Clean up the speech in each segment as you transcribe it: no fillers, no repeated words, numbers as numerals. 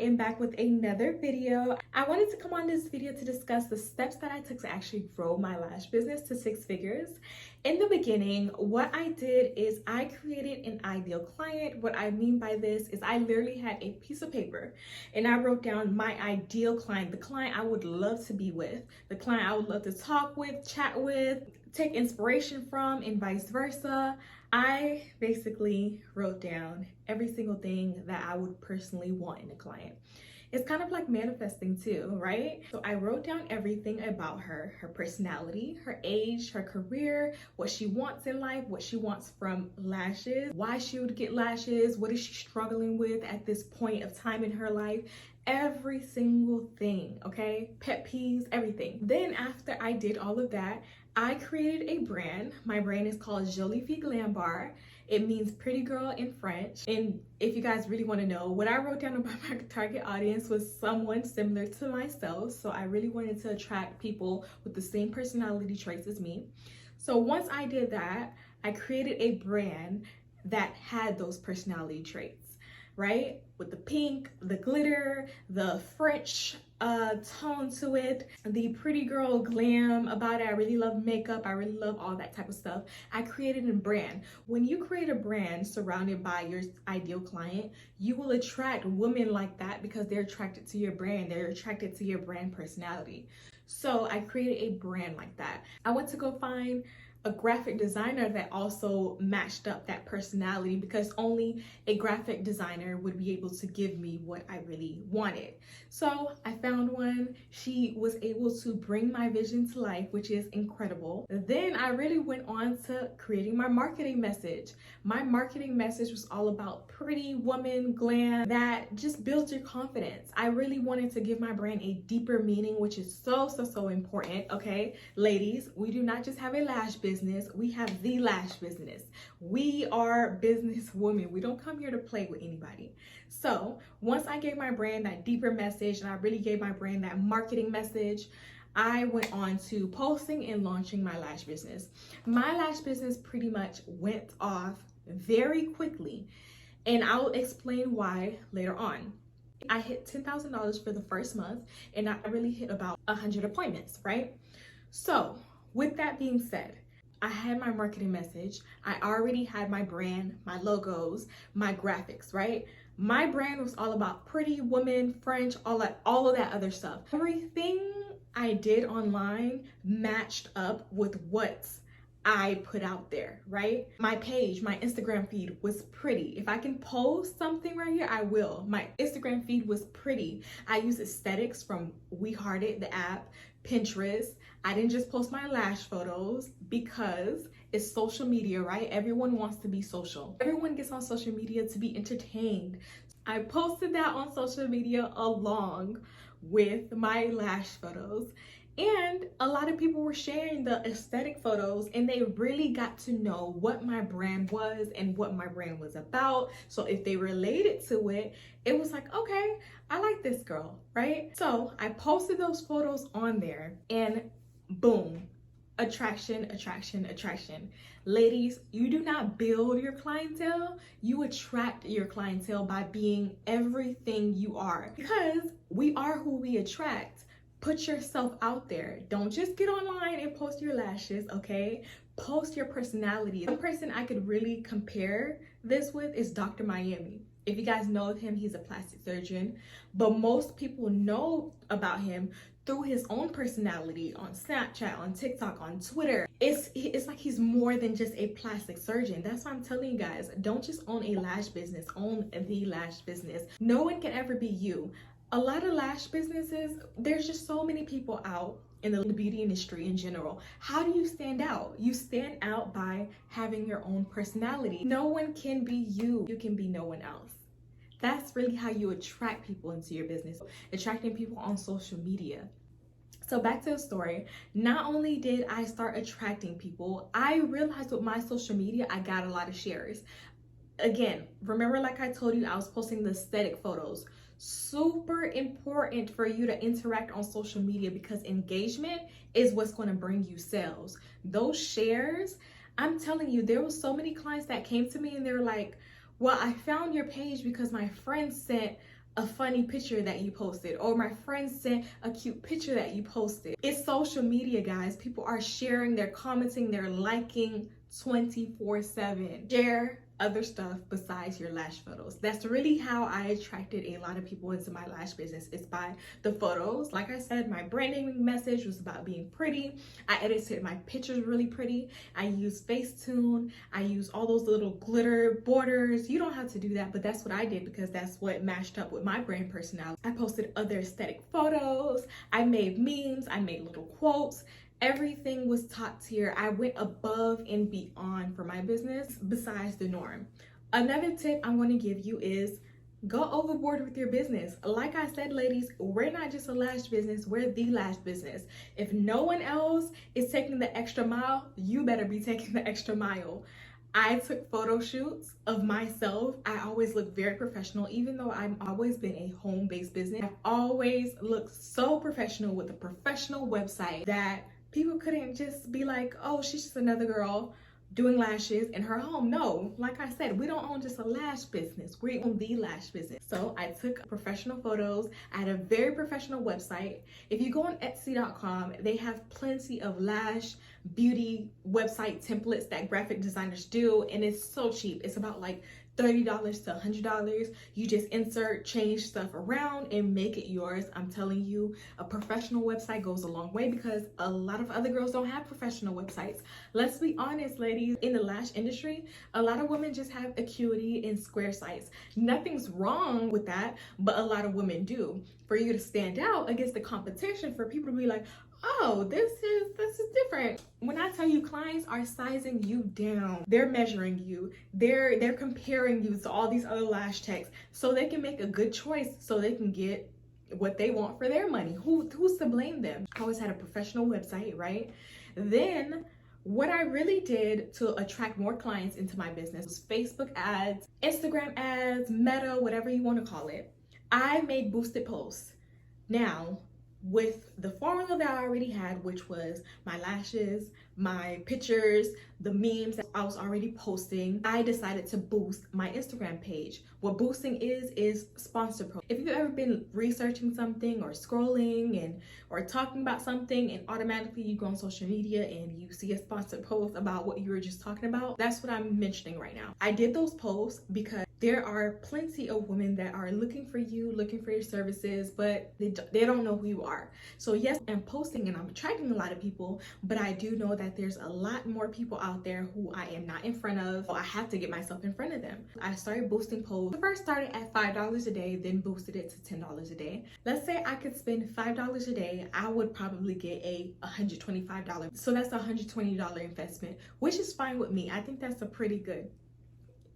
am back with another video. I wanted to come on this video to discuss the steps that I took to actually grow my lash business to 6 figures. In the beginning, what I did is I created an ideal client. What I mean by this is I literally had a piece of paper and I wrote down my ideal client, the client I would love to be with, the client I would love to talk with, chat with, take inspiration from, and vice versa. I basically wrote down every single thing that I would personally want in a client. It's kind of like manifesting too, right? So I wrote down everything about her personality, her age, her career, what she wants in life, what she wants from lashes, why she would get lashes, what is she struggling with at this point of time in her life, every single thing, okay? Pet peeves, everything. Then after I did all of that, I created a brand. My brand is called Jolie Fille Glam Bar. It means pretty girl in French. And if you guys really want to know, what I wrote down about my target audience was someone similar to myself. So I really wanted to attract people with the same personality traits as me. So once I did that, I created a brand that had those personality traits, right? With the pink, the glitter, the French tone to it, the pretty girl glam about it. I really love makeup. I really love all that type of stuff. I created a brand. When you create a brand surrounded by your ideal client, you will attract women like that because they're attracted to your brand. They're attracted to your brand personality. So I created a brand like that. I went to go find a graphic designer that also matched up that personality because only a graphic designer would be able to give me what I really wanted. So I found one. She was able to bring my vision to life, which is incredible. Then I really went on to creating my marketing message. My marketing message was all about pretty woman glam that just builds your confidence. I really wanted to give my brand a deeper meaning, which is so important, okay? Ladies, we do not just have a lash business, we have the lash business. We are business women. We don't come here to play with anybody. So once I gave my brand that deeper message and I really gave my brand that marketing message, I went on to posting and launching my lash business. My lash business pretty much went off very quickly, and I'll explain why later on. I hit $10,000 for the first month and I really hit about 100 appointments, right? So with that being said, I had my marketing message. I already had my brand, my logos, my graphics, right? My brand was all about pretty woman, French, all of that other stuff. Everything I did online matched up with what I put out there, right? My page, my Instagram feed was pretty. If I can post something right here, I will. My Instagram feed was pretty. I use aesthetics from We Hearted, the app, Pinterest. I didn't just post my lash photos because it's social media, right? Everyone wants to be social. Everyone gets on social media to be entertained. I posted that on social media along with my lash photos. And a lot of people were sharing the aesthetic photos and they really got to know what my brand was and what my brand was about. So if they related to it, it was like, okay, I like this girl, right? So I posted those photos on there and boom, attraction. Ladies, you do not build your clientele, you attract your clientele by being everything you are, because we are who we attract. Put yourself out there. Don't just get online and post your lashes, okay? Post your personality. One person I could really compare this with is Dr. Miami. If you guys know of him, he's a plastic surgeon, but most people know about him through his own personality on Snapchat, on TikTok, on Twitter. It's like he's more than just a plastic surgeon. That's why I'm telling you guys, don't just own a lash business, own the lash business. No one can ever be you. A lot of lash businesses, there's just so many people out in the beauty industry in general. How do you stand out? You stand out by having your own personality. No one can be you. You can be no one else. That's really how you attract people into your business. Attracting people on social media. So back to the story. Not only did I start attracting people, I realized with my social media, I got a lot of shares. Again, remember, like I told you, I was posting the aesthetic photos. Super important for you to interact on social media because engagement is what's going to bring you sales. Those shares, I'm telling you, there were so many clients that came to me and they're like, well, I found your page because my friend sent a funny picture that you posted, or my friend sent a cute picture that you posted. It's social media, guys. People are sharing, they're commenting, they're liking 24/7. Share other stuff besides your lash photos. That's really how I attracted a lot of people into my lash business. It's by the photos. Like I said, my branding message was about being pretty. I edited my pictures really pretty. I used Facetune. I used all those little glitter borders. You don't have to do that, but that's what I did because that's what matched up with my brand personality. I posted other aesthetic photos. I made memes. I made little quotes. Everything was top tier. I went above and beyond for my business besides the norm. Another tip I'm going to give you is go overboard with your business. Like I said, ladies, we're not just a lash business, we're the lash business. If no one else is taking the extra mile, you better be taking the extra mile. I took photo shoots of myself. I always look very professional, even though I've always been a home-based business. I've always looked so professional with a professional website that people couldn't just be like, oh, she's just another girl doing lashes in her home. No, like I said, we don't own just a lash business. We own the lash business. So I took professional photos. I had a very professional website. If you go on Etsy.com, they have plenty of lash beauty website templates that graphic designers do, and it's so cheap. It's about like $30 to $100. You just insert, change stuff around and make it yours. I'm telling you, a professional website goes a long way because a lot of other girls don't have professional websites. Let's be honest, ladies, in the lash industry, a lot of women just have Acuity and Square sites. Nothing's wrong with that, but a lot of women do. For you to stand out against the competition, for people to be like, oh, this is different. When I tell you, clients are sizing you down, they're measuring you, they're comparing you to all these other lash techs so they can make a good choice, so they can get what they want for their money. Who's to blame them? I always had a professional website, right? Then what I really did to attract more clients into my business was Facebook ads, Instagram ads, Meta, whatever you want to call it. I made boosted posts. Now, with the formula that I already had, which was my lashes, my pictures, the memes that I was already posting, I decided to boost my Instagram page. What boosting is sponsor posts. If you've ever been researching something or scrolling or talking about something and automatically you go on social media and you see a sponsored post about what you were just talking about, that's what I'm mentioning right now. I did those posts because there are plenty of women that are looking for you, looking for your services, but they don't know who you are. So yes, I'm posting and I'm attracting a lot of people, but I do know that there's a lot more people out there who I am not in front of. So I have to get myself in front of them. I started boosting posts. I first started at $5 a day, then boosted it to $10 a day. Let's say I could spend $5 a day, I would probably get a $125. So that's a $120 investment, which is fine with me. I think that's a pretty good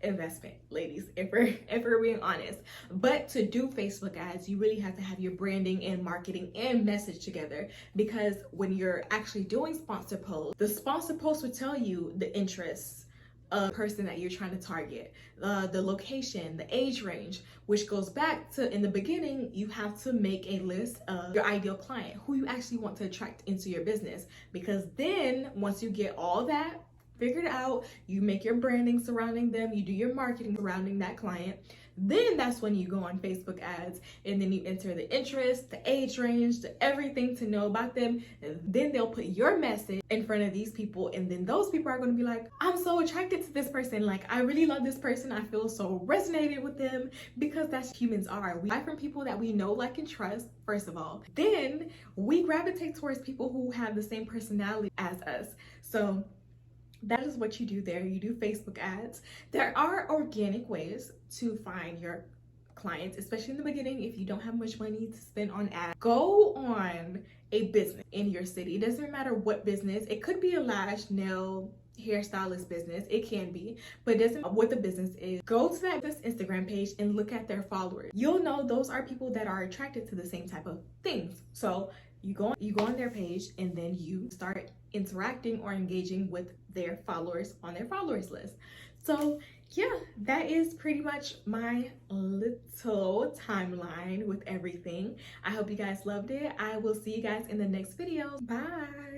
investment, ladies, if we're being honest. But to do Facebook ads, you really have to have your branding and marketing and message together, because when you're actually doing sponsor posts, the sponsor post will tell you the interests of the person that you're trying to target, the location, the age range, which goes back to, in the beginning, you have to make a list of your ideal client, who you actually want to attract into your business, because then once you get all that figured out, you make your branding surrounding them, you do your marketing surrounding that client, then that's when you go on Facebook ads and then you enter the interest, the age range, the everything to know about them, and then they'll put your message in front of these people, and then those people are going to be like, I'm so attracted to this person, like I really love this person, I feel so resonated with them, because that's humans are. We buy from people that we know, like, and trust, first of all. Then we gravitate towards people who have the same personality as us. So that is what you do there. You do Facebook ads. There are organic ways to find your clients, especially in the beginning. If you don't have much money to spend on ads, go on a business in your city. It doesn't matter what business. It could be a lash, nail, hairstylist business. It can be, but it doesn't matter what the business is. Go to that business Instagram page and look at their followers. You'll know those are people that are attracted to the same type of things. So you go on their page and then you start interacting or engaging with their followers on their followers list. So yeah, that is pretty much my little timeline with everything. I hope you guys loved it. I will see you guys in the next video. Bye.